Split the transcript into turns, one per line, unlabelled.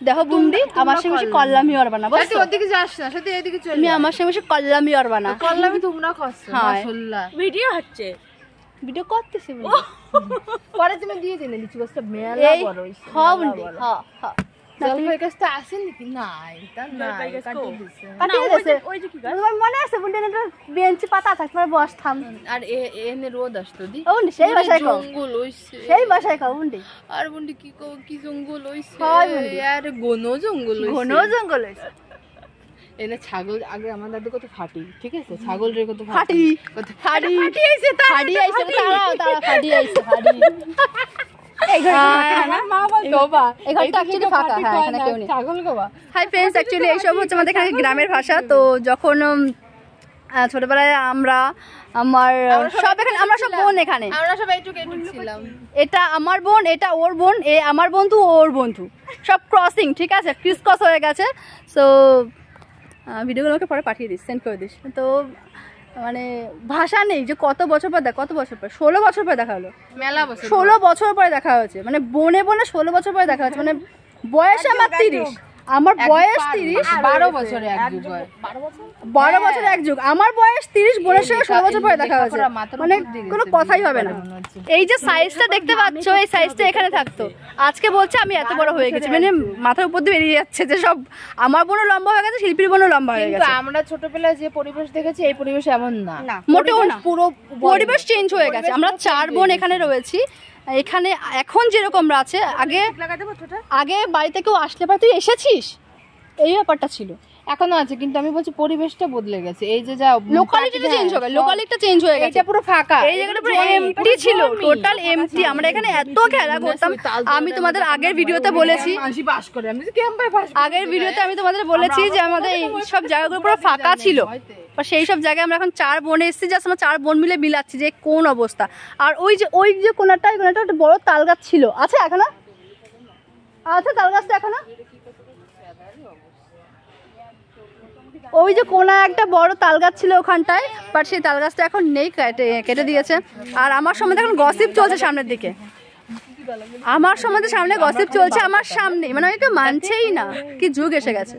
দেখো বুন্ডি আমার সঙ্গে বেশি কল্লামি করবা না বুঝছো?
ওদিকে যাস না, সাথে এদিকে চল।
তুমি আমার সঙ্গে বেশি কল্লামি করবা না।
কল্লামি তোমরা করছো মাশাআল্লাহ।
ভিডিও হচ্ছে,
ভিডিও করতেছি
পরে তুমি দিয়ে দিলে লিচু গাছটা মেলা বড় হইছে।
হ্যাঁ বুন্ডি হ্যাঁ হ্যাঁ।
জলপাই গাছটা আছে নাকি? নাই, তা নাই, কাটিয়ে দিছে।
কাটিয়ে দিছে।
ওই যে কি গাছ?
তোমার মনে আছে বুন্ডি না বেঞ্চে পাতা থাকতে বস থাম।
আর এনে রোদ আসতো দি।
ও বুন্ডি সেই বাসায় খাও।
জঙ্গল হইছে।
সেই বাসায় খাও বুন্ডি।
আর বুন্ডি কি কও, কি জঙ্গল হইছে।
হয় বুন্ডি।
আর ঘন জঙ্গল হইছে।
ঘন জঙ্গল হইছে।
এনে ছাগল আগে আমার দাদু কত ফাটি, ঠিক আছে? ছাগল রে কত
ফাটি
কত
ফাটি আইছে তা ফাটি আইছে তারা ফাটি আইছে ফাটি। এই ঘরটা ফাঁকা না?
মা বল তোবা
এই ঘরটা অ্যাকচুয়ালি ফাঁকা, হ্যাঁ এখানে কেউ নেই।
ছাগল গোবা।
হাই ফ্রেন্ডস, অ্যাকচুয়ালি এইসব হচ্ছে আমাদের এখানে গ্রামের ভাষা। তো যখন ছোটবেলায় আমরা সব এখানে আমরা সব বোন এখানে,
আমরা সবাই একটু ছিলাম।
এটা আমার বোন, এটা ওর বোন, এ আমার বন্ধু, ওর বন্ধু, সব ক্রসিং, ঠিক আছে, ক্রিস ক্রস হয়ে গেছে। সো ভিডিওগুলো আমাকে পরে পাঠিয়ে দিস, সেন্ড করে দিস। তো মানে ভাষা নেই যে কত বছর পর কত বছর পর 16 বছর পর দেখা হলো,
মেলা বছর
16 বছর পরে দেখা হয়েছে, মানে বনে বনে 16 বছর পরে দেখা হয়েছে। মানে বয়স আমার 30, আমার বয়স 30,
12 বছরে এক যুগ হয়।
12 বছর এক যুগ, আমার বয়স 30, বোনের সঙ্গে 16 বছর পরে দেখা হয়েছে। মানে কোনো কথাই হবে না। এই যে সাইজটা দেখতে পাচ্ছ, এই সাইজটা এখানে থাকতো, আজকে বলছে আমি এত বড় হয়ে গেছি, মানে মাথার উপর দিয়ে বেরিয়ে যাচ্ছে যে সব আমার বোনও লম্বা হয়ে গেছে, শিল্পীর বোনও লম্বা হয়ে
কিন্তু
গেছে।
আমরা ছোটবেলায় যে পরিবেশ দেখেছি এই পরিবেশ এমন না,
মোটেও না, পুরো পরিবেশ চেঞ্জ হয়ে গেছে। আমরা 4 বোন এখানে রয়েছি, এখানে এখন যেরকম আছে, আগে বাড়িতে কেউ আসলে পরে তুই এসেছিস, এই ব্যাপারটা ছিল,
এখনো আছে। কিন্তু আমি বলছি পরিবেশটা বদলে গেছে। এই যে যা
লোকালিটিটা চেঞ্জ হয়ে গেছে, লোকালিটিটা চেঞ্জ হয়ে গেছে।
এটা পুরো ফাঁকা,
এই জায়গাটা পুরো এমটি ছিল, টোটাল এমটি। আমরা এখানে এত খেলা করতাম, আমি তোমাদের আগের ভিডিওতে বলেছি,
মাসি বাস করে, আমি যে ক্যাম্পে বাস করি।
আগের ভিডিওতে আমি তোমাদের বলেছি যে আমাদের এই সব জায়গাগুলো পুরো ফাঁকা ছিল। আর সেই সব জায়গায় আমরা এখন 4 বোন এসেছি, জাস্ট আমরা 4 বোন মিলে মিলাচ্ছি যে কোন অবস্থা। আর ওই যে কোনাটা একটা বড় তাল গাছ ছিল, আছে এখনো? আছে তাল গাছটা এখনো? ওই যে কোনা একটা বড় তাল গাছ ছিল ওখানটায়, বাট সেই তাল গাছটা এখন নেই, কেটে দিয়েছে। আর আমার সম্বন্ধে এখন গসিপ চলছে সামনের দিকে, আমার সম্বন্ধে সামনে গসিপ চলছে আমার সামনে, মানে এটা মানছেই না, কি যুগ এসে গেছে।